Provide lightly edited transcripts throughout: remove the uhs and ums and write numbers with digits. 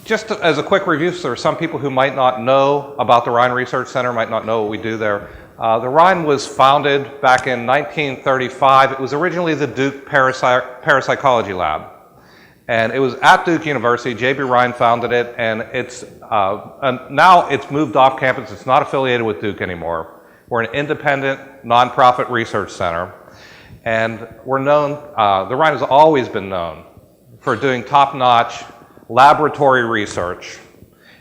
Just as a quick review, so there are some people who might not know about the Rhine Research Center, might not know what we do there. The Rhine was founded back in 1935. It was originally the Duke Parapsychology Lab. And it was at Duke University. J.B. Rhine founded it, and now it's moved off campus. It's not affiliated with Duke anymore. We're an independent, nonprofit research center. And we're known, the Rhine has always been known for doing top-notch laboratory research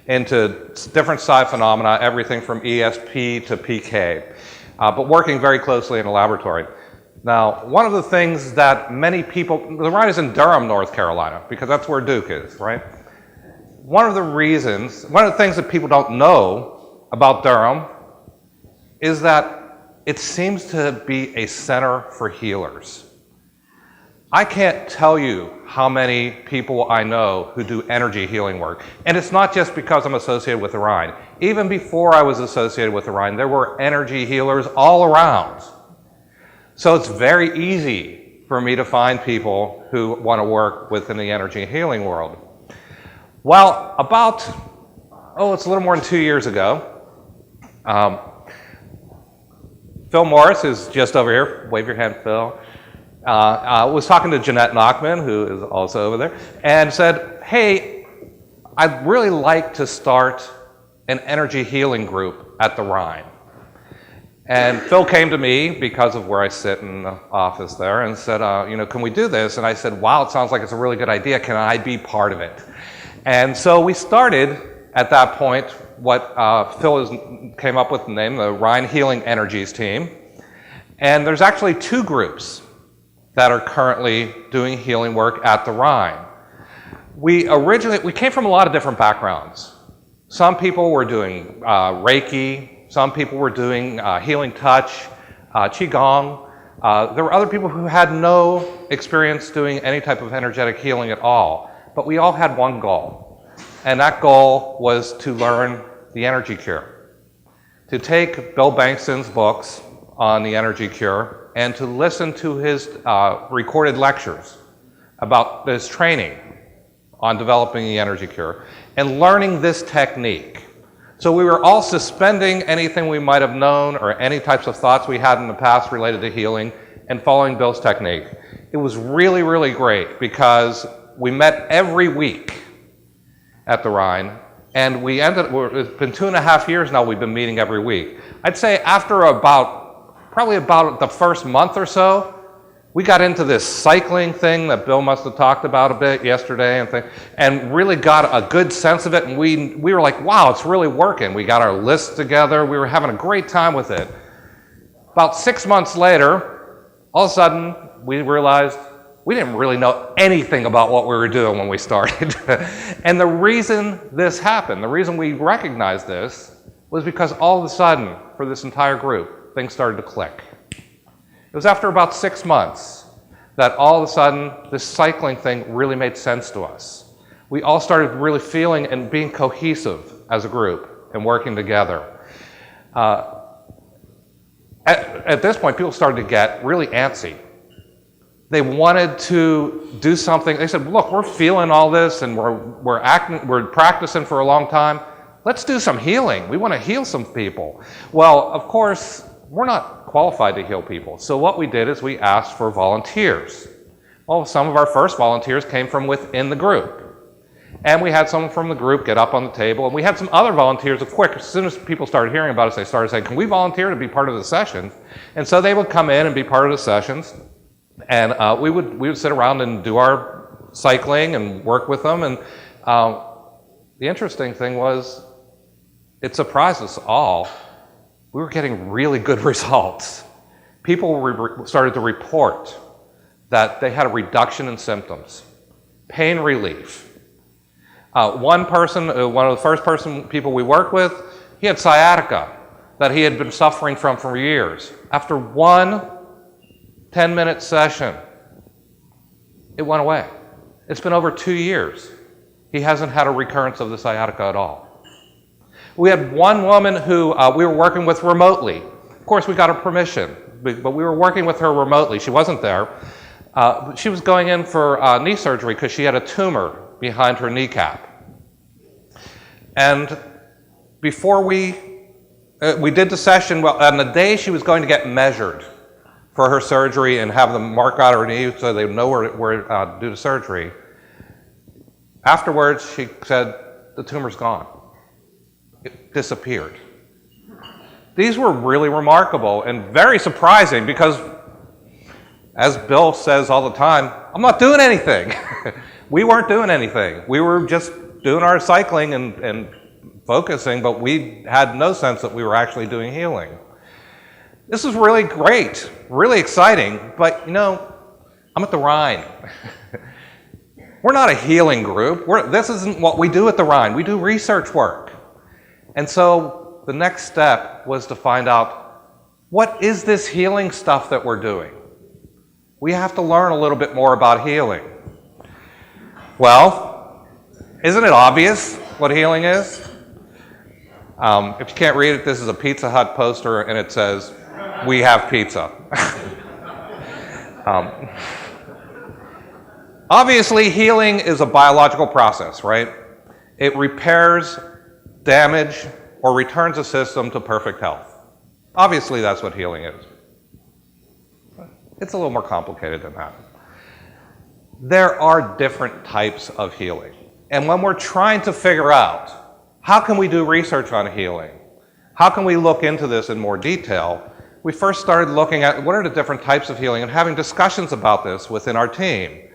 into different psi phenomena, everything from ESP to PK, but working very closely in a laboratory. Now, one of the things that many people, the Rhine is in Durham, North Carolina, because that's where Duke is, right? One of the things that people don't know about Durham is that it seems to be a center for healers. I can't tell you how many people I know who do energy healing work. And it's not just because I'm associated with the Rhine. Even before I was associated with the Rhine, there were energy healers all around. So it's very easy for me to find people who want to work within the energy healing world. Well, it's a little more than 2 years ago, Phil Morris, who's just over here, wave your hand, Phil, was talking to Jeanette Nachman, who is also over there, and said, hey, I'd really like to start an energy healing group at the Rhine. And Phil came to me because of where I sit in the office there and said, can we do this? And I said, wow, it sounds like it's a really good idea. Can I be part of it? And so we started at that point what Phil came up with the name, the Rhine Healing Energies Team. And there's actually 2 groups that are currently doing healing work at the Rhine. We came from a lot of different backgrounds. Some people were doing Reiki, some people were doing healing touch, Qigong. There were other people who had no experience doing any type of energetic healing at all, but we all had one goal, and that goal was to learn the energy cure, to take Bill Bankston's books on the energy cure and to listen to his recorded lectures about this training on developing the energy cure and learning this technique. So we were all suspending anything we might have known or any types of thoughts we had in the past related to healing and following Bill's technique. It was really, really great because we met every week at the Rhine, and it's been 2.5 years now we've been meeting every week. I'd say after probably about the first month or so, we got into this cycling thing that Bill must have talked about a bit yesterday and really got a good sense of it, and we were like, wow, it's really working. We got our lists together. We were having a great time with it. About 6 months later, all of a sudden, we realized we didn't really know anything about what we were doing when we started. And the reason this happened, the reason we recognized this, was because all of a sudden, for this entire group, things started to click. It was after about 6 months that all of a sudden this cycling thing really made sense to us. We all started really feeling and being cohesive as a group and working together. At this point, people started to get really antsy. They wanted to do something. They said, look, we're feeling all this and we're practicing for a long time. Let's do some healing. We want to heal some people. Well, of course, we're not qualified to heal people. So what we did is we asked for volunteers. Well, some of our first volunteers came from within the group. And we had someone from the group get up on the table, and we had some other volunteers. As soon as people started hearing about us, they started saying, can we volunteer to be part of the session? And so they would come in and be part of the sessions. And we would sit around and do our cycling and work with them. And the interesting thing was, it surprised us all. We were getting really good results. People started to report that they had a reduction in symptoms, pain relief. One person, one of the first people we worked with, he had sciatica that he had been suffering from for years. After one 10-minute session, it went away. It's been over 2 years. He hasn't had a recurrence of the sciatica at all. We had one woman who we were working with remotely. Of course, we got her permission, but we were working with her remotely. She wasn't there. She was going in for knee surgery because she had a tumor behind her kneecap. And before we did the session, well, on the day she was going to get measured for her surgery and have them mark out her knee so they would know where to do the surgery, afterwards she said, the tumor's gone. It disappeared. These were really remarkable and very surprising because, as Bill says all the time, I'm not doing anything. We weren't doing anything. We were just doing our cycling and focusing, but we had no sense that we were actually doing healing. This is really great, really exciting, but you know, I'm at the Rhine. We're not a healing group. This isn't what we do at the Rhine. We do research work. And so the next step was to find out, what is this healing stuff that we're doing? We have to learn a little bit more about healing. Well, isn't it obvious what healing is? If you can't read it, this is a Pizza Hut poster, and it says, "We have pizza." Obviously, healing is a biological process, right? It repairs damage or returns a system to perfect health. Obviously, that's what healing is. It's a little more complicated than that. There are different types of healing. And when we're trying to figure out, how can we do research on healing? How can we look into this in more detail? We first started looking at what are the different types of healing and having discussions about this within our team.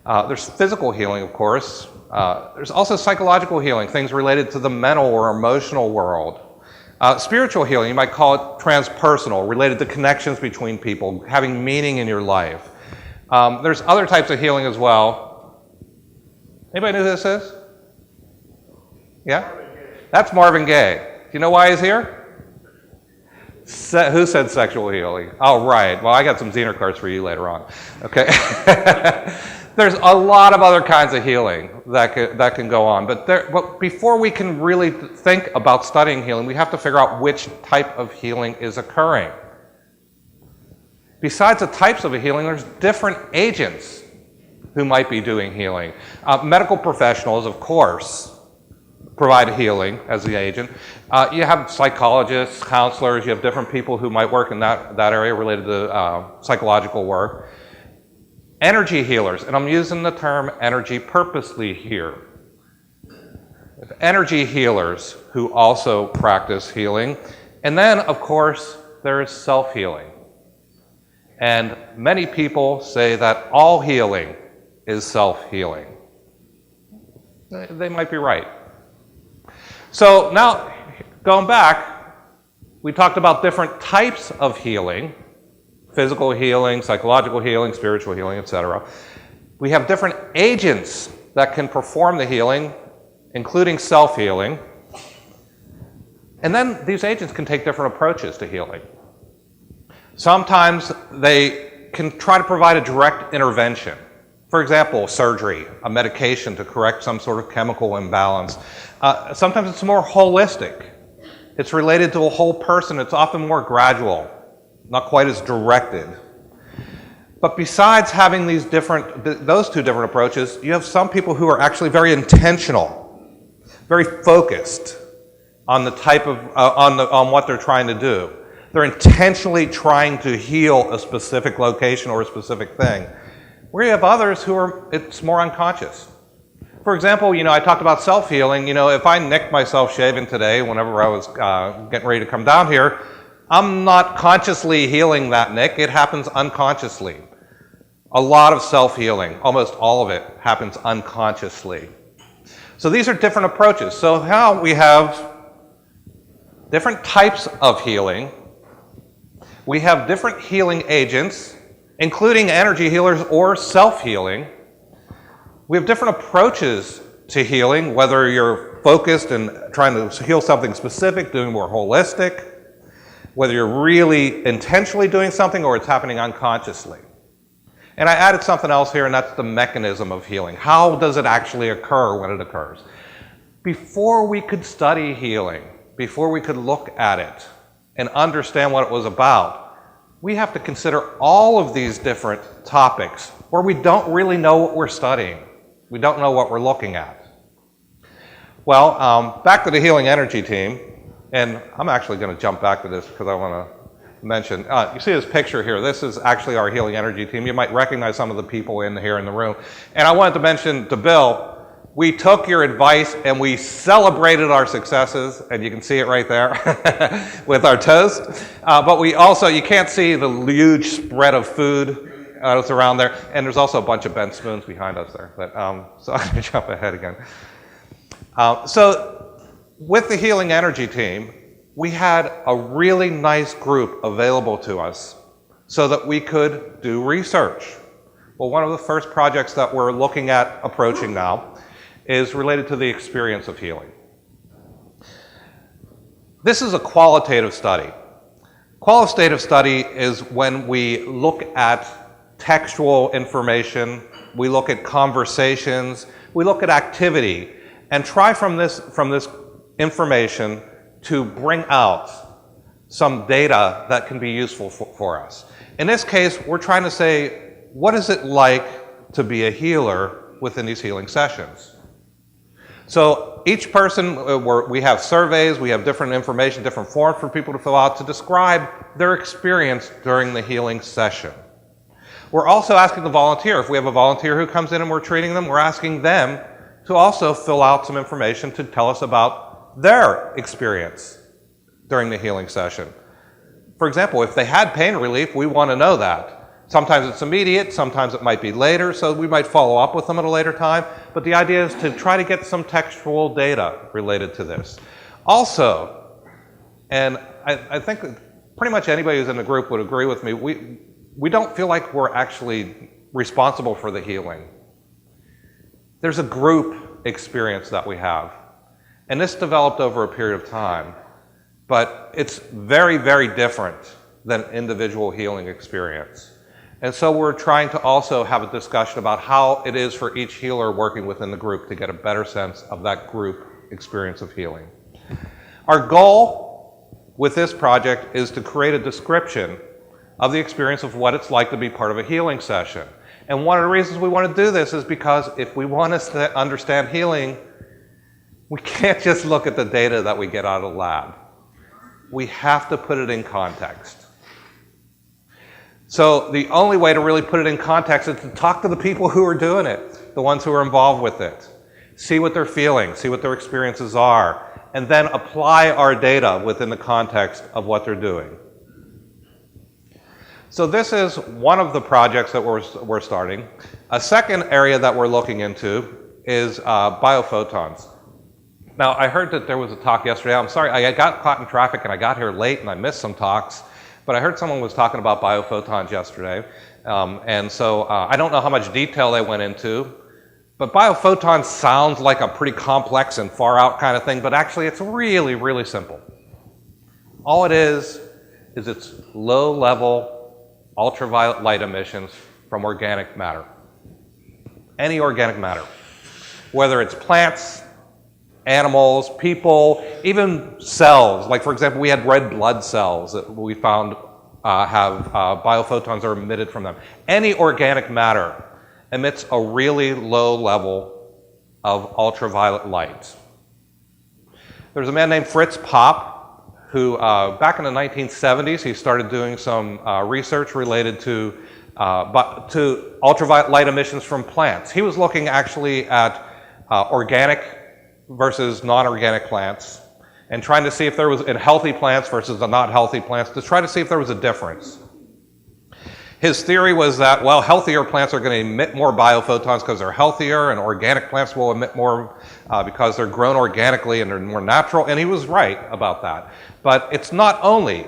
There's physical healing, of course. There's also psychological healing, things related to the mental or emotional world. Spiritual healing, you might call it transpersonal, related to connections between people, having meaning in your life. There's other types of healing as well. Anybody know who this is? Yeah? That's Marvin Gaye. Do you know why he's here? Who said sexual healing? Oh, right. Well, I got some Zener cards for you later on. Okay. There's a lot of other kinds of healing that can go on. But before we can really think about studying healing, we have to figure out which type of healing is occurring. Besides the types of healing, there's different agents who might be doing healing. Medical professionals, of course, provide healing as the agent. You have psychologists, counselors, you have different people who might work in that area related to psychological work. Energy healers, and I'm using the term energy purposely here. Energy healers who also practice healing. And then, of course, there is self-healing. And many people say that all healing is self-healing. They might be right. So now, going back, we talked about different types of healing. Physical healing, psychological healing, spiritual healing, etc. We have different agents that can perform the healing, including self-healing. And then these agents can take different approaches to healing. Sometimes they can try to provide a direct intervention. For example, surgery, a medication to correct some sort of chemical imbalance. Sometimes it's more holistic. It's related to a whole person. It's often more gradual, not quite as directed. But besides having those two different approaches, you have some people who are actually very intentional, very focused on the type of on what they're trying to do. They're intentionally trying to heal a specific location or a specific thing. Where you have others who it's more unconscious. For example, I talked about self-healing. If I nicked myself shaving today, whenever I was getting ready to come down here, I'm not consciously healing that nick. It happens unconsciously. A lot of self-healing, almost all of it, happens unconsciously. So these are different approaches. So now we have different types of healing. We have different healing agents, including energy healers or self-healing. We have different approaches to healing, whether you're focused and trying to heal something specific, doing more holistic, whether you're really intentionally doing something or it's happening unconsciously. And I added something else here, and that's the mechanism of healing. How does it actually occur when it occurs? Before we could study healing, before we could look at it and understand what it was about, we have to consider all of these different topics where we don't really know what we're studying. We don't know what we're looking at. Well, back to the healing energy team, and I'm actually going to jump back to this because I want to mention, you see this picture here, this is actually our healing energy team. You might recognize some of the people in here in the room. And I wanted to mention to Bill, we took your advice and we celebrated our successes, and you can see it right there with our toast. But we also, you can't see the huge spread of food that's around there, and there's also a bunch of bent spoons behind us there. But so I'm going to jump ahead again. So with the healing energy team, we had a really nice group available to us so that we could do research. Well, one of the first projects that we're looking at approaching now is related to the experience of healing. This is a qualitative study. Qualitative study is when we look at textual information, we look at conversations, we look at activity, and try from this information to bring out some data that can be useful for us. In this case, we're trying to say, what is it like to be a healer within these healing sessions? So each person, we have surveys, we have different information, different forms for people to fill out to describe their experience during the healing session. We're also asking the volunteer, if we have a volunteer who comes in and we're treating them, we're asking them to also fill out some information to tell us about their experience during the healing session. For example, if they had pain relief, we want to know that. Sometimes it's immediate, sometimes it might be later, so we might follow up with them at a later time. But the idea is to try to get some textual data related to this. Also, and I think pretty much anybody who's in the group would agree with me, we don't feel like we're actually responsible for the healing. There's a group experience that we have. And this developed over a period of time, but it's very, very different than individual healing experience. And so we're trying to also have a discussion about how it is for each healer working within the group to get a better sense of that group experience of healing. Our goal with this project is to create a description of the experience of what it's like to be part of a healing session. And one of the reasons we want to do this is because if we want to understand healing, we can't just look at the data that we get out of the lab. We have to put it in context. So the only way to really put it in context is to talk to the people who are doing it, the ones who are involved with it. See what they're feeling, see what their experiences are, and then apply our data within the context of what they're doing. So this is one of the projects that we're starting. A second area that we're looking into is biophotons. Now, I heard that there was a talk yesterday. I'm sorry, I got caught in traffic and I got here late and I missed some talks. But I heard someone was talking about biophotons yesterday, and so I don't know how much detail they went into, but biophotons sounds like a pretty complex and far out kind of thing, but actually it's really, really simple. All it is it's low-level ultraviolet light emissions from organic matter. Any organic matter. Whether it's plants, animals, people, even cells. Like, for example, we had red blood cells that we found have biophotons are emitted from them. Any organic matter emits a really low level of ultraviolet light. There's a man named Fritz Popp who, back in the 1970s, he started doing some research related to ultraviolet light emissions from plants. He was looking actually at organic versus non-organic plants, and trying to see if there was in healthy plants versus the not healthy plants, to try to see if there was a difference. His theory was that, well, healthier plants are going to emit more biophotons because they're healthier, and organic plants will emit more because they're grown organically and they're more natural, and he was right about that. But it's not only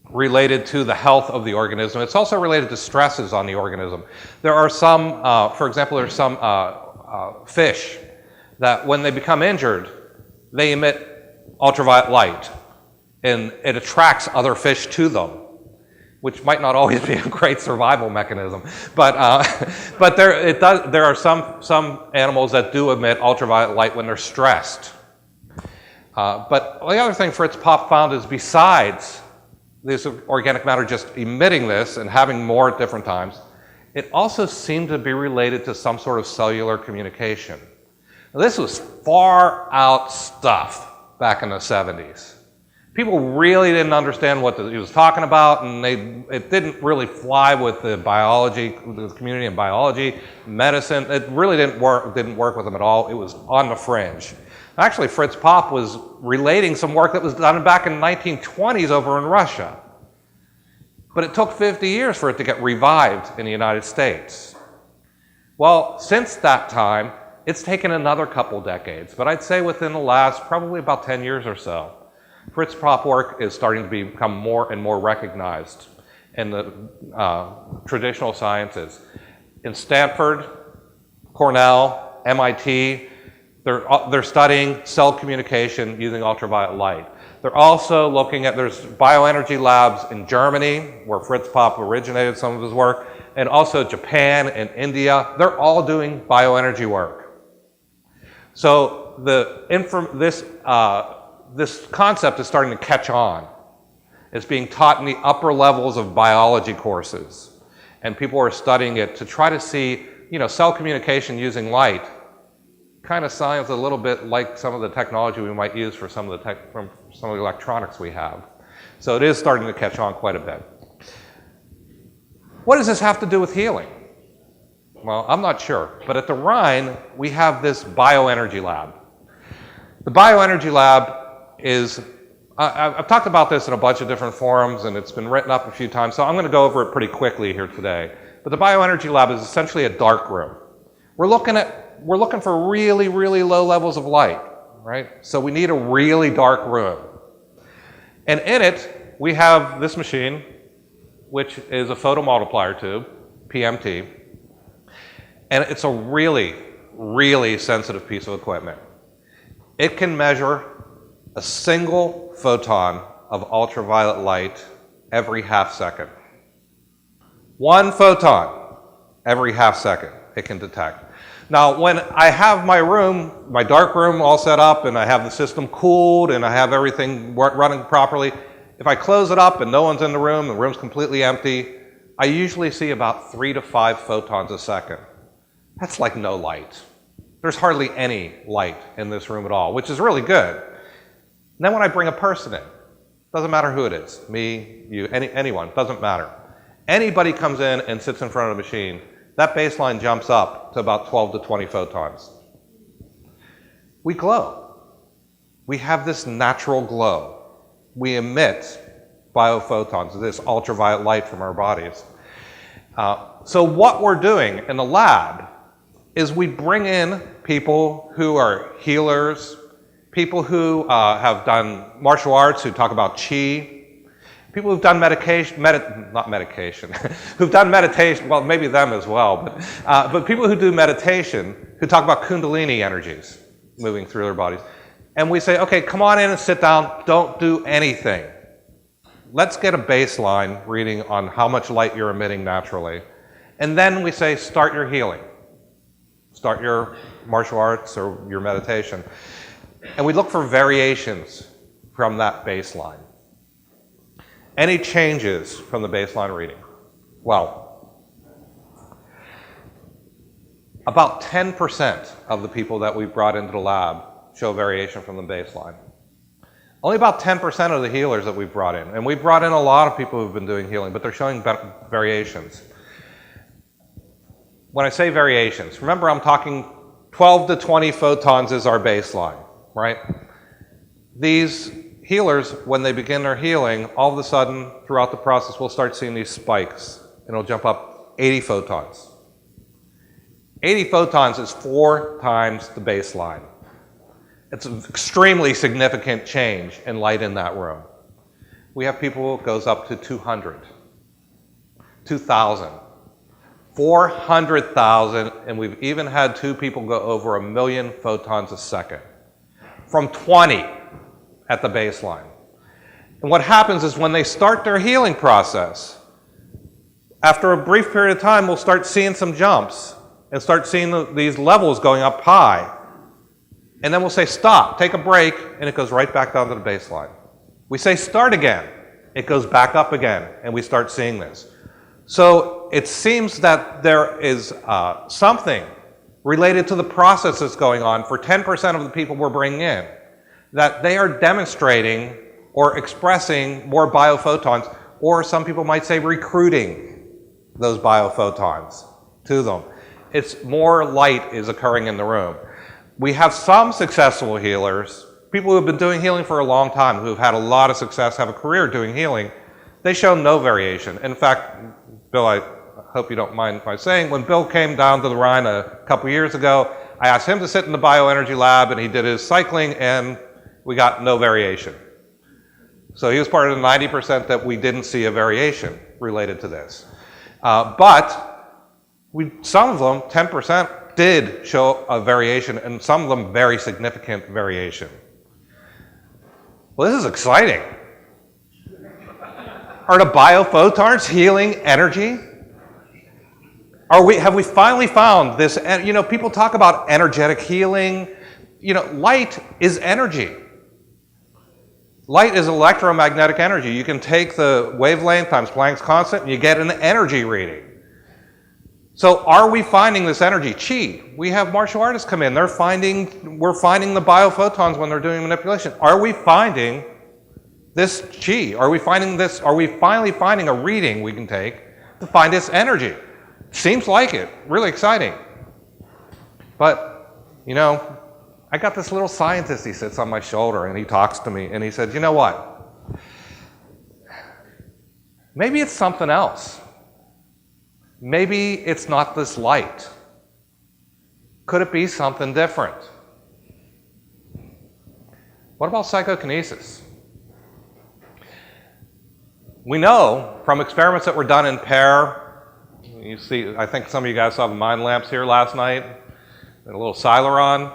related to the health of the organism, it's also related to stresses on the organism. There are some, for example, there's some fish that when they become injured, they emit ultraviolet light, and it attracts other fish to them, which might not always be a great survival mechanism. But there are some animals that do emit ultraviolet light when they're stressed. But the other thing Fritz Popp found is besides this organic matter just emitting this and having more at different times, it also seemed to be related to some sort of cellular communication. Now, this was far out stuff back in the 70s. People really didn't understand what he was talking about, and it didn't really fly with the biology, the community in biology, medicine. It really didn't work with them at all. It was on the fringe. Actually, Fritz Popp was relating some work that was done back in the 1920s over in Russia. But it took 50 years for it to get revived in the United States. Well, since that time, it's taken another couple decades, but I'd say within the last probably about 10 years or so, Fritz Popp work is starting to become more and more recognized in the traditional sciences. In Stanford, Cornell, MIT, they're studying cell communication using ultraviolet light. They're also looking at, there's bioenergy labs in Germany, where Fritz Popp originated some of his work, and also Japan and India. They're all doing bioenergy work. So this concept is starting to catch on. It's being taught in the upper levels of biology courses. And people are studying it to try to see, cell communication using light kind of sounds a little bit like some of the technology we might use for some of the electronics we have. So it is starting to catch on quite a bit. What does this have to do with healing? Well, I'm not sure, but at the Rhine, we have this bioenergy lab. The bioenergy lab is, I've talked about this in a bunch of different forums, and it's been written up a few times, so I'm going to go over it pretty quickly here today. But the bioenergy lab is essentially a dark room. We're looking for really, really low levels of light, right? So we need a really dark room. And in it, we have this machine, which is a photomultiplier tube, PMT. And it's a really, really sensitive piece of equipment. It can measure a single photon of ultraviolet light every half second. One photon every half second it can detect. Now, when I have my room, my dark room all set up, and I have the system cooled, and I have everything running properly, if I close it up and no one's in the room's completely empty, I usually see about 3 to 5 photons a second. That's like no light. There's hardly any light in this room at all, which is really good. And then when I bring a person in, doesn't matter who it is, me, you, anyone, doesn't matter. Anybody comes in and sits in front of the machine, that baseline jumps up to about 12 to 20 photons. We glow. We have this natural glow. We emit biophotons, this ultraviolet light from our bodies. So what we're doing in the lab is we bring in people who are healers, people who have done martial arts, who talk about qi, people who've done who've done meditation, well, maybe them as well, but people who do meditation, who talk about kundalini energies moving through their bodies. And we say, okay, come on in and sit down, don't do anything. Let's get a baseline reading on how much light you're emitting naturally. And then we say, start your healing. Start your martial arts or your meditation. And we look for variations from that baseline. Any changes from the baseline reading? Well, about 10% of the people that we brought into the lab show variation from the baseline. Only about 10% of the healers that we've brought in, and we've brought in a lot of people who've been doing healing, but they're showing variations. When I say variations, remember I'm talking 12 to 20 photons is our baseline, right? These healers, when they begin their healing, all of a sudden, throughout the process, we'll start seeing these spikes, and it'll jump up 80 photons. 80 photons is 4 times the baseline. It's an extremely significant change in light in that room. We have people who goes up to 200, 2,000, 400,000, and we've even had 2 people go over 1 million photons a second from 20 at the baseline. And what happens is when they start their healing process, after a brief period of time, we'll start seeing some jumps and start seeing these levels going up high. And then we'll say, stop, take a break, and it goes right back down to the baseline. We say, start again. It goes back up again, and we start seeing this. So it seems that there is something related to the process that's going on for 10% of the people we're bringing in, that they are demonstrating or expressing more biophotons, or some people might say recruiting those biophotons to them. It's more light is occurring in the room. We have some successful healers, people who have been doing healing for a long time, who have had a lot of success, have a career doing healing. They show no variation. In fact, Bill, I hope you don't mind my saying, when Bill came down to the Rhine a couple years ago, I asked him to sit in the bioenergy lab, and he did his cycling, and we got no variation. So he was part of the 90% that we didn't see a variation related to this. But some of them, 10%, did show a variation, and some of them very significant variation. Well, this is exciting. Are the biophotons healing energy? Have we finally found this? You know, people talk about energetic healing. You know, light is energy. Light is electromagnetic energy. You can take the wavelength times Planck's constant and you get an energy reading. So are we finding this energy? Chi. We have martial artists come in. We're finding the biophotons when they're doing manipulation. Are we finding this chi? Are we finally finding a reading we can take to find this energy? Seems like it. Really exciting. But, you know, I got this little scientist, he sits on my shoulder and he talks to me and he said, you know what? Maybe it's something else. Maybe it's not this light. Could it be something different? What about psychokinesis? We know from experiments that were done in pair, you see, I think some of you guys saw the mind lamps here last night, and a little Celeron,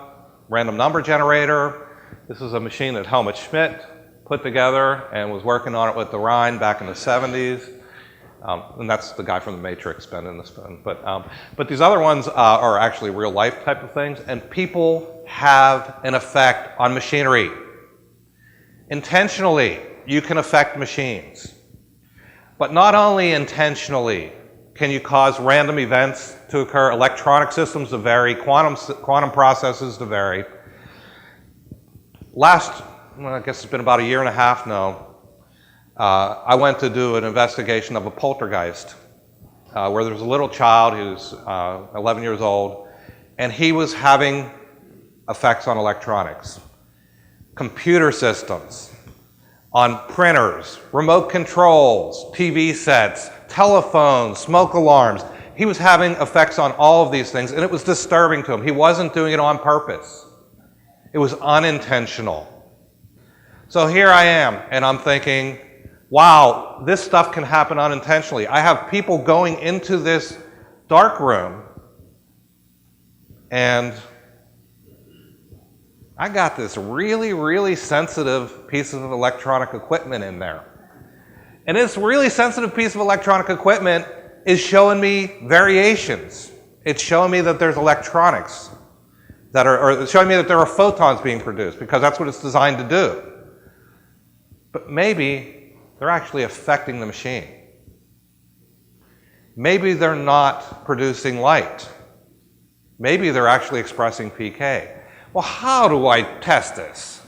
random number generator. This is a machine that Helmut Schmidt put together and was working on it with the Rhine back in the 70s. And that's the guy from the Matrix spending this phone. But these other ones are actually real life type of things, and people have an effect on machinery. Intentionally, you can affect machines. But not only intentionally can you cause random events to occur, electronic systems to vary, quantum processes to vary. I guess it's been about a year and a half now, I went to do an investigation of a poltergeist where there was a little child who's 11 years old, and he was having effects on electronics, computer systems, on printers, remote controls, TV sets, telephones, smoke alarms. He was having effects on all of these things, and it was disturbing to him. He wasn't doing it on purpose. It was unintentional. So here I am, and I'm thinking, wow, this stuff can happen unintentionally. I have people going into this dark room, and I got this really, really sensitive piece of electronic equipment in there. And this really sensitive piece of electronic equipment is showing me variations. It's showing me that there's electronics or it's showing me that there are photons being produced, because that's what it's designed to do. But maybe they're actually affecting the machine. Maybe they're not producing light. Maybe they're actually expressing PK. Well, how do I test this?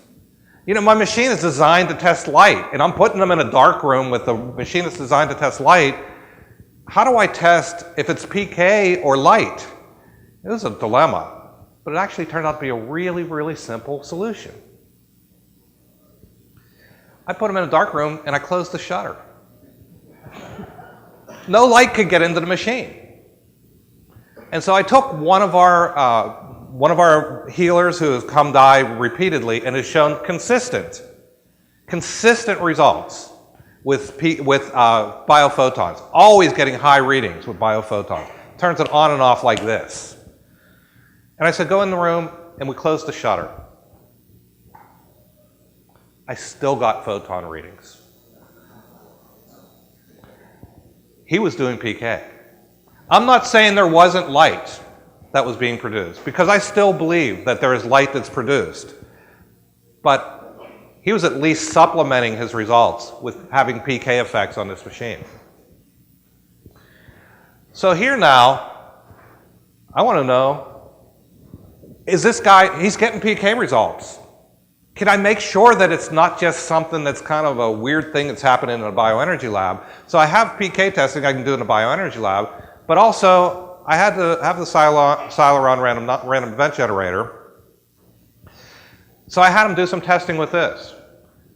You know, my machine is designed to test light, and I'm putting them in a dark room with a machine that's designed to test light. How do I test if it's PK or light? It was a dilemma, but it actually turned out to be a really, really simple solution. I put them in a dark room and I closed the shutter. No light could get into the machine. And so I took one of our healers who has come die repeatedly and has shown consistent results with biophotons, always getting high readings with biophotons. Turns it on and off like this. And I said, go in the room, and we closed the shutter. I still got photon readings. He was doing PK. I'm not saying there wasn't light that was being produced, because I still believe that there is light that's produced. But he was at least supplementing his results with having PK effects on this machine. So here now, I want to know, is this guy, he's getting PK results. Can I make sure that it's not just something that's kind of a weird thing that's happening in a bioenergy lab? So I have PK testing I can do in a bioenergy lab, but also I had to have the Celeron random event generator. So I had them do some testing with this.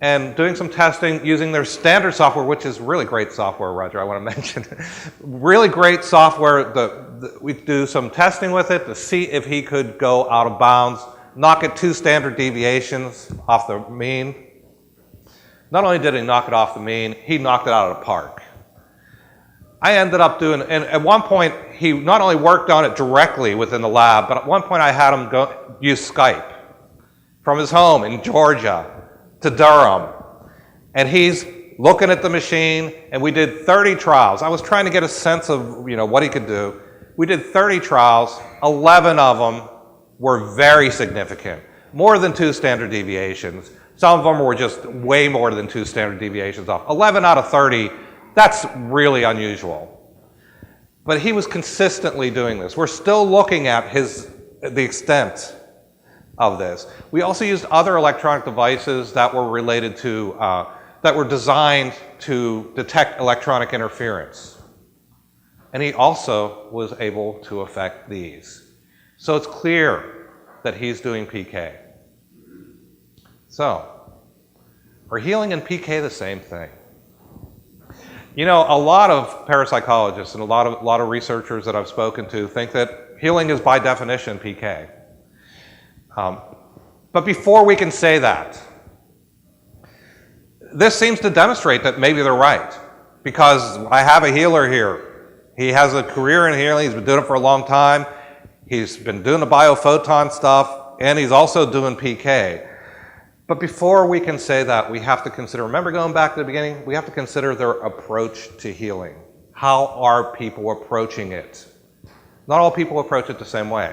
And doing some testing using their standard software, which is really great software, Roger, I want to mention. Really great software. We do some testing with it to see if he could go out of bounds, knock it 2 standard deviations off the mean. Not only did he knock it off the mean, he knocked it out of the park. I ended up doing, and at one point, he not only worked on it directly within the lab, but at one point I had him use Skype from his home in Georgia to Durham. And he's looking at the machine, and we did 30 trials. I was trying to get a sense of, what he could do. We did 30 trials. 11 of them were very significant, more than 2 standard deviations. Some of them were just way more than 2 standard deviations off. 11 out of 30, that's really unusual. But he was consistently doing this. We're still looking at the extent of this. We also used other electronic devices that were related to, that were designed to detect electronic interference. And he also was able to affect these. So it's clear that he's doing PK. So, are healing and PK the same thing? A lot of parapsychologists and a lot of researchers that I've spoken to think that healing is by definition PK. But before we can say that, this seems to demonstrate that maybe they're right. Because I have a healer here. He has a career in healing. He's been doing it for a long time. He's been doing the biophoton stuff, and he's also doing PK. But before we can say that, we have to consider, remember going back to the beginning, we have to consider their approach to healing. How are people approaching it? Not all people approach it the same way.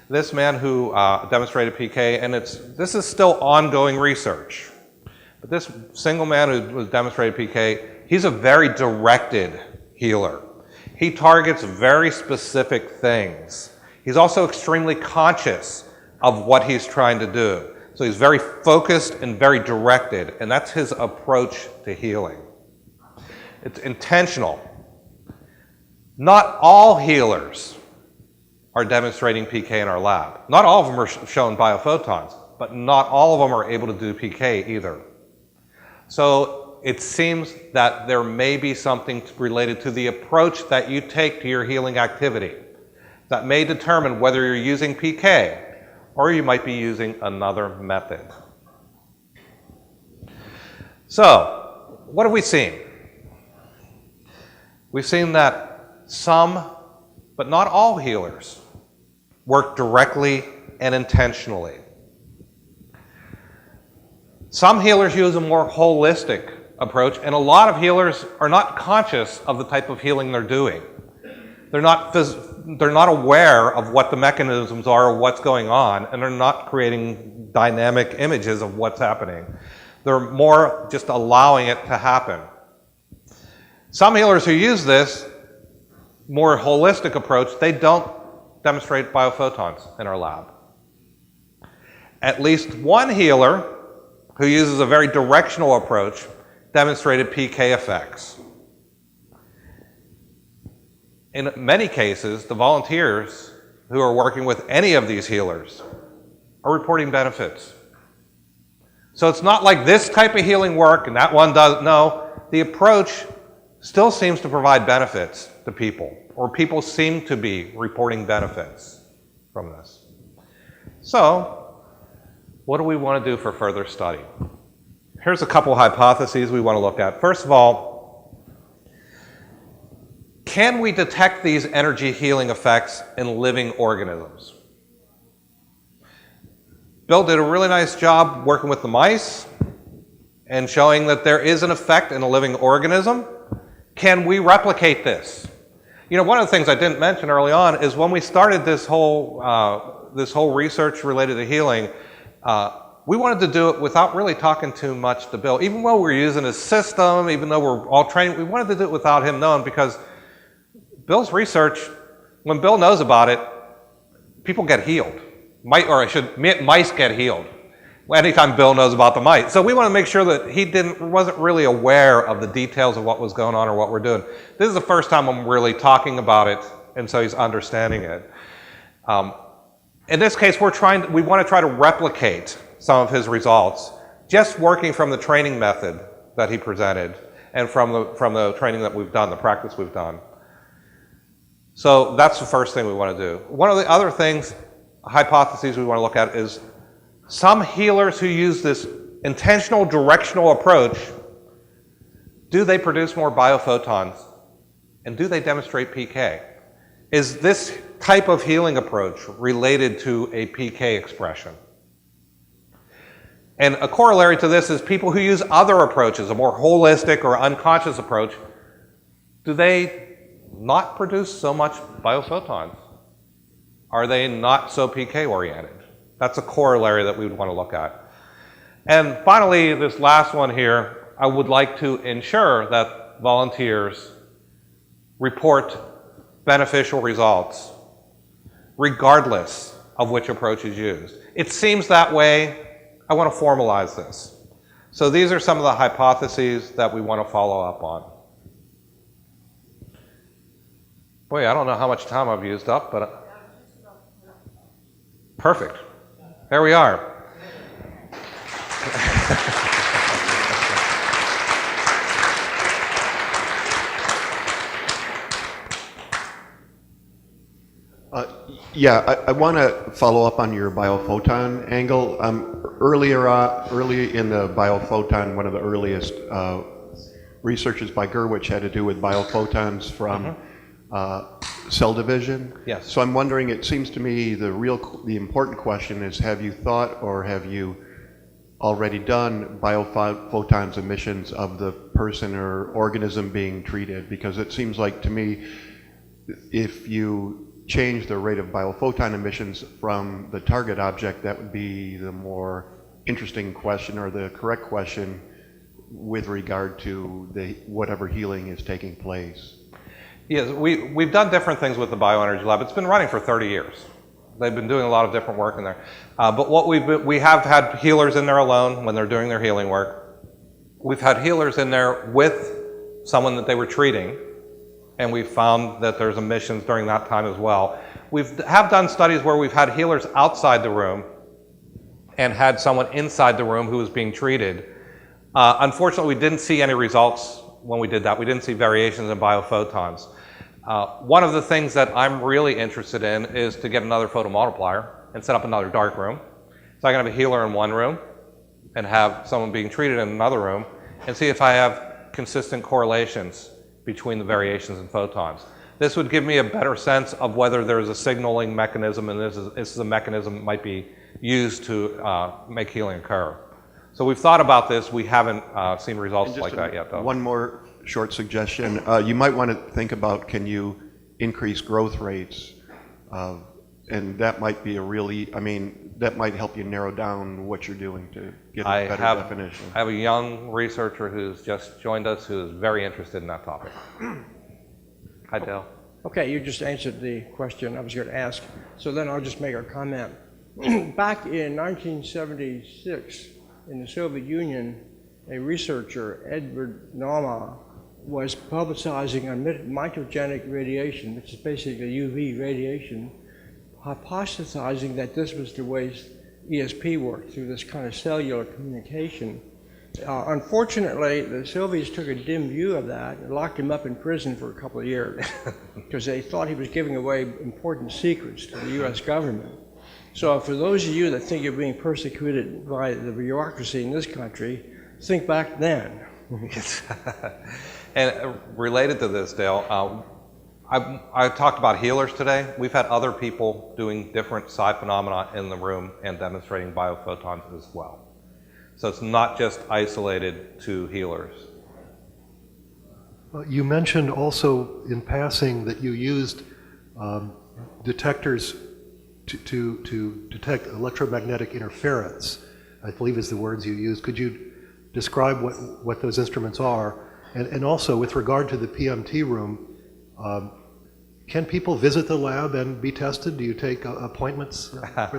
This man who demonstrated PK, and this is still ongoing research, but this single man who demonstrated PK, he's a very directed healer. He targets very specific things. He's also extremely conscious of what he's trying to do. So he's very focused and very directed, and that's his approach to healing. It's intentional. Not all healers are demonstrating PK in our lab. Not all of them are showing biophotons, but not all of them are able to do PK either. So it seems that there may be something related to the approach that you take to your healing activity that may determine whether you're using PK or you might be using another method. So, what have we seen? We've seen that some, but not all healers work directly and intentionally. Some healers use a more holistic approach, and a lot of healers are not conscious of the type of healing they're doing. They're not aware of what the mechanisms are or what's going on, and they're not creating dynamic images of what's happening. They're more just allowing it to happen. Some healers who use this more holistic approach, they don't demonstrate biophotons in our lab. At least one healer who uses a very directional approach demonstrated PK effects. In many cases, the volunteers who are working with any of these healers are reporting benefits. So it's not like this type of healing work and that one doesn't. No, the approach still seems to provide benefits to people, or people seem to be reporting benefits from this. So, what do we want to do for further study? Here's a couple hypotheses we want to look at. First of all, can we detect these energy healing effects in living organisms? Bill did a really nice job working with the mice and showing that there is an effect in a living organism. Can we replicate this? You know, one of the things I didn't mention early on is when we started this whole research related to healing, we wanted to do it without really talking too much to Bill. Even though we're using his system, even though we're all trained, we wanted to do it without him knowing, because Bill's research, when Bill knows about it, people get healed. Mice get healed anytime Bill knows about the mice. So we want to make sure that he wasn't really aware of the details of what was going on or what we're doing. This is the first time I'm really talking about it, and so he's understanding it. In this case, we want to try to replicate some of his results, just working from the training method that he presented and from the training that we've done, the practice we've done. So that's the first thing we want to do. One of the other things, hypotheses we want to look at is some healers who use this intentional directional approach, do they produce more biophotons? And do they demonstrate PK? Is this type of healing approach related to a PK expression? And a corollary to this is people who use other approaches, a more holistic or unconscious approach, do they not produce so much biophotons? Are they not so PK oriented? That's a corollary that we would want to look at. And finally, this last one here, I would like to ensure that volunteers report beneficial results, regardless of which approach is used. It seems that way. I want to formalize this. So these are some of the hypotheses that we want to follow up on. Boy, I don't know how much time I've used up, but perfect. There we are. I want to follow up on your biophoton angle. Early in the biophoton, one of the earliest researches by Gerwich had to do with biophotons from cell division. Yes. So I'm wondering, it seems to me the important question is, have you thought or have you already done biophotons emissions of the person or organism being treated? Because it seems like to me, if you change the rate of biophoton emissions from the target object, that would be the more interesting question, or the correct question with regard to whatever healing is taking place. Yes, we've done different things with the Bioenergy Lab. It's been running for 30 years. They've been doing a lot of different work in there. But what we have had healers in there alone when they're doing their healing work. We've had healers in there with someone that they were treating, and we found that there's emissions during that time as well. We have done studies where we've had healers outside the room and had someone inside the room who was being treated. Unfortunately, we didn't see any results when we did that. We didn't see variations in biophotons. One of the things that I'm really interested in is to get another photomultiplier and set up another dark room. So I can have a healer in one room and have someone being treated in another room and see if I have consistent correlations between the variations in photons. This would give me a better sense of whether there's a signaling mechanism, and this is a mechanism that might be used to make healing occur. So we've thought about this. We haven't seen results like that yet, though. One more short suggestion. You might want to think about, can you increase growth rates? And that might be that might help you narrow down what you're doing to get a better definition. I have a young researcher who's just joined us who is very interested in that topic. Hi, Dale. Okay, you just answered the question I was going to ask, so then I'll just make a comment. Back in 1976, in the Soviet Union, a researcher, Edward Nauma, was publicizing on mitogenic radiation, which is basically UV radiation, hypothesizing that this was the way ESP worked, through this kind of cellular communication. Unfortunately, the Soviets took a dim view of that and locked him up in prison for a couple of years because they thought he was giving away important secrets to the US government. So for those of you that think you're being persecuted by the bureaucracy in this country, think back then. And related to this, Dale, I talked about healers today. We've had other people doing different psi phenomena in the room and demonstrating biophotons as well. So it's not just isolated to healers. You mentioned also in passing that you used detectors to detect electromagnetic interference, I believe is the words you used. Could you describe what those instruments are? And also with regard to the PMT room, Can people visit the lab and be tested? Do you take appointments for that?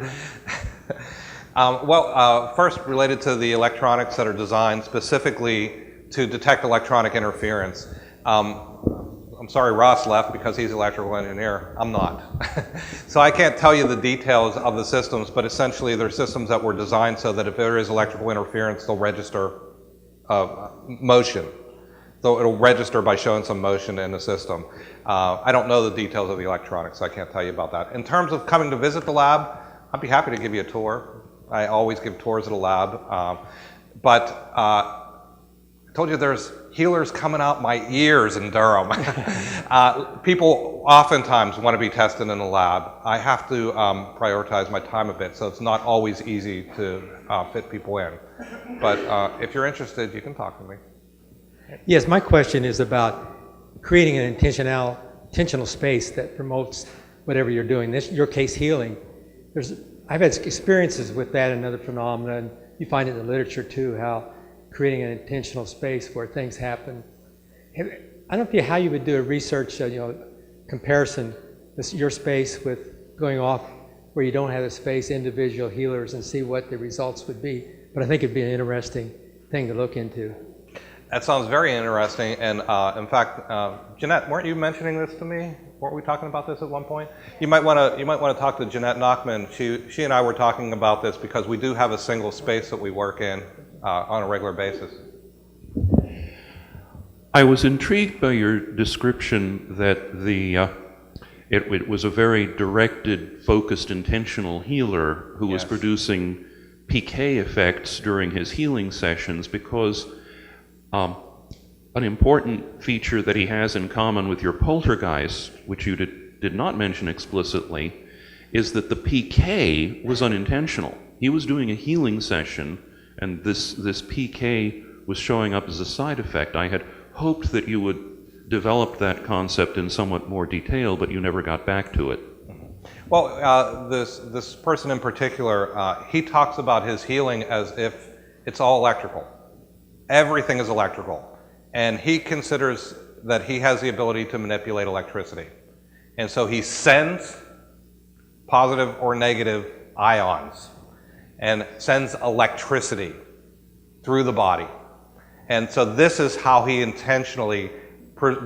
First, related to the electronics that are designed specifically to detect electronic interference. I'm sorry Ross left because he's an electrical engineer. I'm not. So I can't tell you the details of the systems, but essentially they're systems that were designed so that if there is electrical interference, they'll register motion. So it'll register by showing some motion in the system. I don't know the details of the electronics, so I can't tell you about that. In terms of coming to visit the lab, I'd be happy to give you a tour. I always give tours of the lab. I told you there's healers coming out my ears in Durham. People oftentimes want to be tested in the lab. I have to prioritize my time a bit, so it's not always easy to fit people in. But if you're interested, you can talk to me. Yes, my question is about creating an intentional space that promotes whatever you're doing. In your case, healing. I've had experiences with that and other phenomena, and you find it in the literature too, how creating an intentional space where things happen. I don't know how you would do a research, comparison, your space with going off where you don't have a space, individual healers, and see what the results would be. But I think it'd be an interesting thing to look into. That sounds very interesting, and in fact, Jeanette, weren't you mentioning this to me? Weren't we talking about this at one point? You might want to talk to Jeanette Nachman. She and I were talking about this because we do have a single space that we work in on a regular basis. I was intrigued by your description that it was a very directed, focused, intentional healer who was producing PK effects during his healing sessions, because an important feature that he has in common with your poltergeist, which you did not mention explicitly, is that the PK was unintentional. He was doing a healing session, and this PK was showing up as a side effect. I had hoped that you would develop that concept in somewhat more detail, but you never got back to it. Well, this person in particular, he talks about his healing as if it's all electrical. Everything is electrical. And he considers that he has the ability to manipulate electricity. And so he sends positive or negative ions and sends electricity through the body. And so this is how he intentionally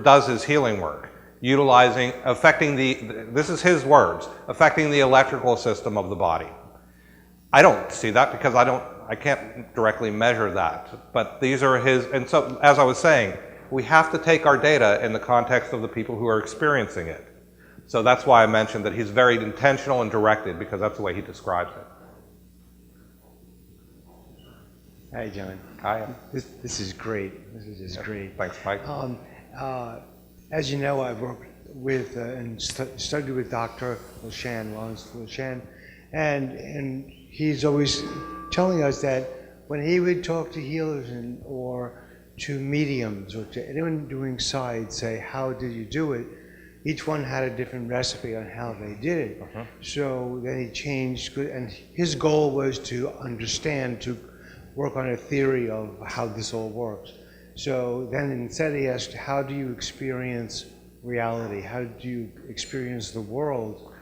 does his healing work, affecting this is his words, affecting the electrical system of the body. I don't see that because I can't directly measure that, but these are his, and so as I was saying, we have to take our data in the context of the people who are experiencing it. So that's why I mentioned that he's very intentional and directed, because that's the way he describes it. Hi, John. Hi. This is great. This is just great. Thanks, Mike. As you know, I've worked with and studied with Dr. Lawrence Lashan, and he's always telling us that when he would talk to healers or to mediums or to anyone doing science, say, how did you do it? Each one had a different recipe on how they did it. So then he changed, and his goal was to understand, to work on a theory of how this all works. So then instead he asked, how do you experience reality? How do you experience the world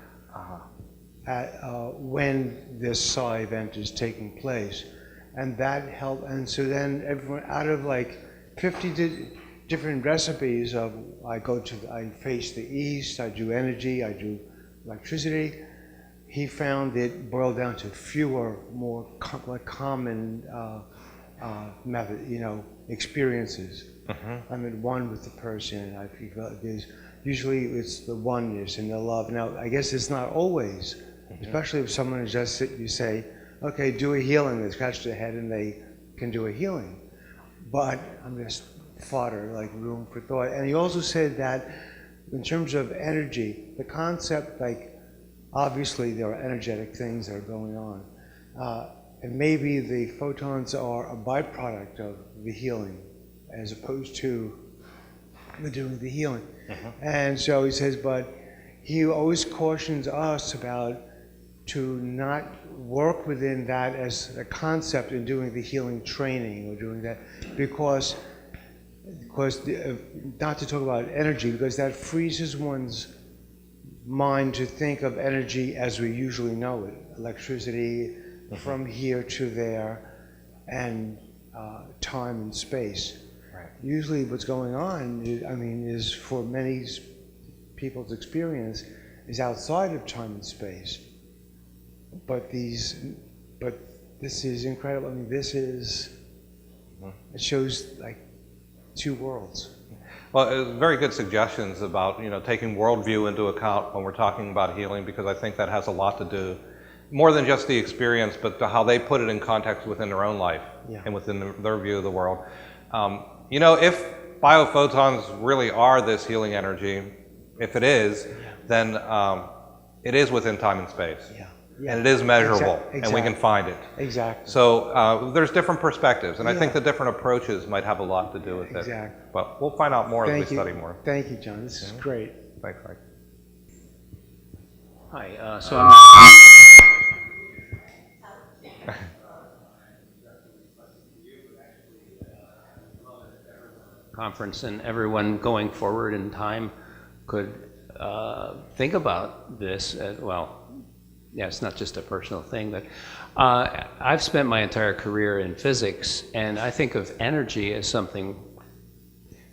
when this psi event is taking place? And that helped, and so then everyone, out of like 50 different recipes of, I face the east, I do energy, I do electricity, he found it boiled down to fewer, more common method, experiences. I'm at one with the person, and I feel usually it's the oneness and the love. Now, I guess it's not always, especially if someone is just you say, okay, do a healing, they scratch their head and they can do a healing. But I'm just fodder, like room for thought. And he also said that in terms of energy, the concept, like, obviously there are energetic things that are going on. And maybe the photons are a byproduct of the healing as opposed to doing the healing. And so he says, but he always cautions us about to not work within that as a concept in doing the healing training or doing that, because not to talk about energy, because that freezes one's mind to think of energy as we usually know it, electricity from here to there, and time and space. Right. Usually what's going on, is for many people's experience, is outside of time and space. But this is incredible. I mean, it shows like two worlds. Well, very good suggestions about, taking worldview into account when we're talking about healing, because I think that has a lot to do, more than just the experience, but how they put it in context within their own life and within their view of the world. If biophotons really are this healing energy, if it is, then it is within time and space. Yeah. And it is measurable, Exactly. and we can find it. Exactly. So there's different perspectives, and I think the different approaches might have a lot to do with it. Exactly. But we'll find out more as we study more. Thank you, John. This is great. Thanks, Mike. Hi, so I'm conference, and everyone going forward in time could think about this as well. Yeah, it's not just a personal thing, but I've spent my entire career in physics, and I think of energy as something,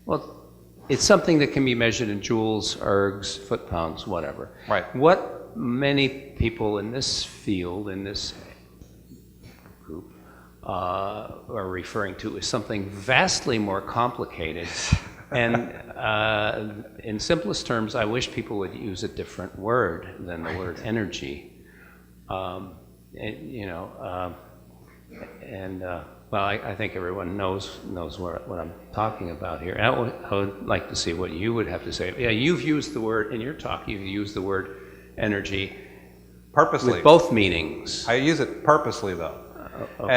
well, it's something that can be measured in joules, ergs, foot-pounds, whatever. Right. What many people in this field, in this group, are referring to is something vastly more complicated. And in simplest terms, I wish people would use a different word than the word energy. Well, I think everyone knows what I'm talking about here. I would like to see what you would have to say. Yeah, you've used the word, in your talk, you've used the word energy Purposely. with both meanings. I use it purposely, though. Okay.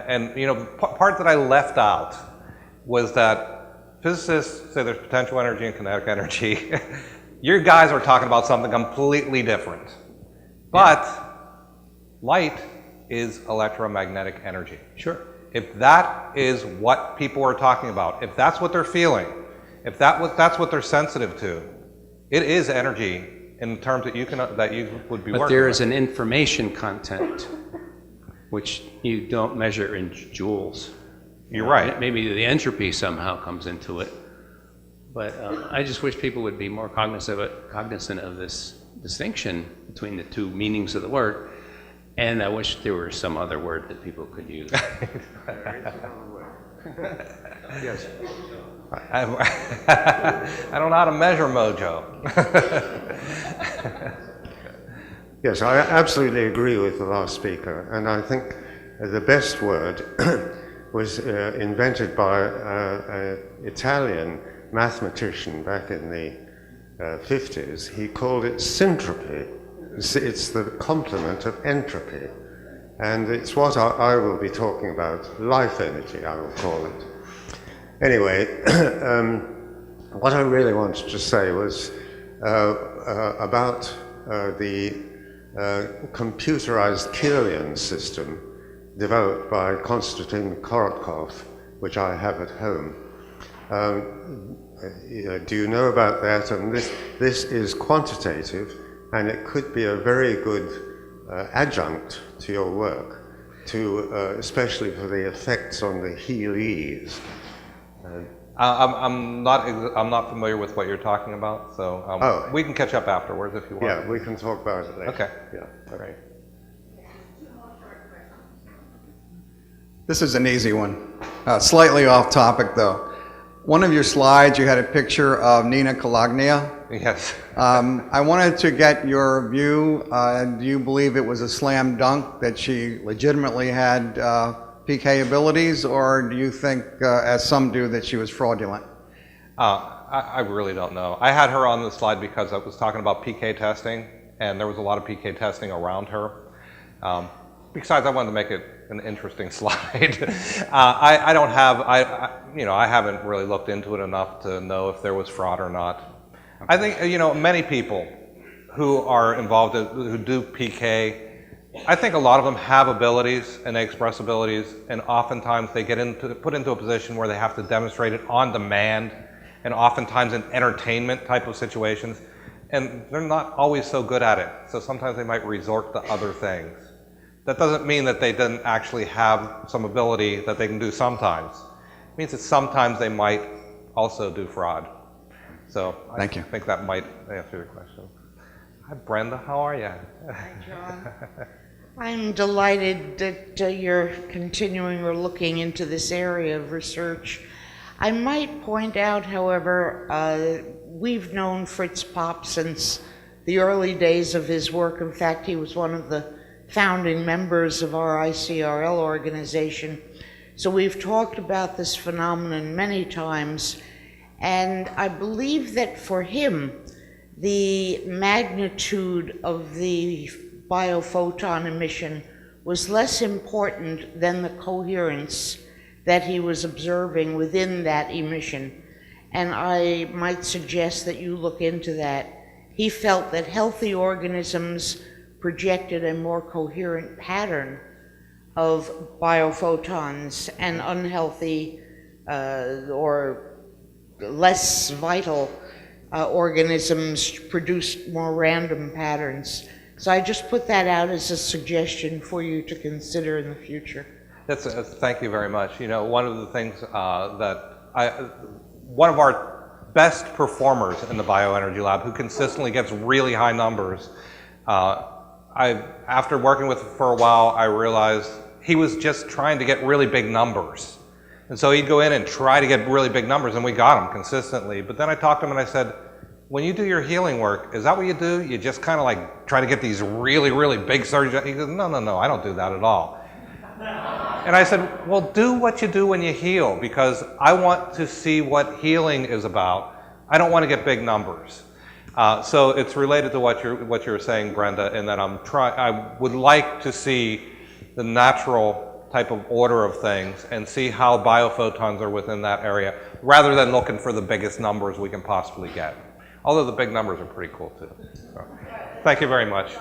And part that I left out was that physicists say there's potential energy and kinetic energy. Your guys are talking about something completely different. But light is electromagnetic energy. Sure. If that is what people are talking about, if that's what they're feeling, if that's what they're sensitive to, it is energy in terms that you would be working with. But there is an information content which you don't measure in joules. You're right. Maybe the entropy somehow comes into it. But I just wish people would be more cognizant of this distinction between the two meanings of the word. And I wish there were some other word that people could use. Yes. I don't know how to measure mojo. Yes, I absolutely agree with the last speaker, and I think the best word was invented by an Italian mathematician back in the 50s. He called it syntropy. It's the complement of entropy, and it's what I will be talking about, life energy, I will call it. Anyway, what I really wanted to say was about the computerized Kirlian system developed by Konstantin Korotkov, which I have at home. Do you know about that? And this is quantitative, and it could be a very good adjunct to your work, especially for the effects on the healees. I'm not familiar with what you're talking about, so we can catch up afterwards if you want. Yeah, we can talk about it later. Okay. Yeah. Great. This is an easy one. Slightly off topic, though. One of your slides, you had a picture of Nina Kalagnia. Yes. I wanted to get your view. Do you believe it was a slam dunk that she legitimately had PK abilities, or do you think, as some do, that she was fraudulent? I really don't know. I had her on the slide because I was talking about PK testing, and there was a lot of PK testing around her. Besides, I wanted to make it an interesting slide. I don't have, I haven't really looked into it enough to know if there was fraud or not. I think, many people who are involved, who do PK, I think a lot of them have abilities and they express abilities, and oftentimes they get put into a position where they have to demonstrate it on demand, and oftentimes in entertainment type of situations. And they're not always so good at it, so sometimes they might resort to other things. That doesn't mean that they didn't actually have some ability that they can do sometimes. It means that sometimes they might also do fraud. So Thank you. I think that might answer your question. Hi, Brenda, how are you? Hi, John. I'm delighted that you're continuing or looking into this area of research. I might point out, however, we've known Fritz Popp since the early days of his work. In fact, he was one of the founding members of our ICRL organization. So we've talked about this phenomenon many times, and I believe that for him, the magnitude of the biophoton emission was less important than the coherence that he was observing within that emission. And I might suggest that you look into that. He felt that healthy organisms projected a more coherent pattern of biophotons, and unhealthy or less vital organisms produced more random patterns. So I just put that out as a suggestion for you to consider in the future. Thank you very much. You know, one of the things one of our best performers in the bioenergy lab, who consistently gets really high numbers, after working with him for a while, I realized he was just trying to get really big numbers. And so he'd go in and try to get really big numbers, and we got them consistently. But then I talked to him and I said, when you do your healing work, is that what you do? You just kind of like try to get these really, really big surges? He goes, no, I don't do that at all. And I said, well, do what you do when you heal, because I want to see what healing is about. I don't want to get big numbers. So it's related to what you're saying, Brenda, in that I would like to see the natural type of order of things and see how biophotons are within that area, rather than looking for the biggest numbers we can possibly get. Although the big numbers are pretty cool too. So, thank you very much.